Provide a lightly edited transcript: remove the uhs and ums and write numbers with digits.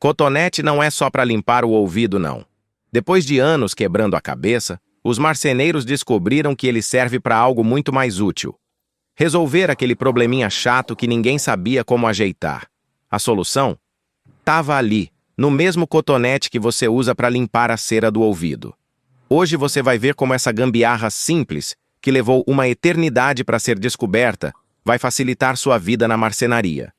Cotonete não é só para limpar o ouvido, não. Depois de anos quebrando a cabeça, os marceneiros descobriram que ele serve para algo muito mais útil. Resolver aquele probleminha chato que ninguém sabia como ajeitar. A solução? Tava ali, no mesmo cotonete que você usa para limpar a cera do ouvido. Hoje você vai ver como essa gambiarra simples, que levou uma eternidade para ser descoberta, vai facilitar sua vida na marcenaria.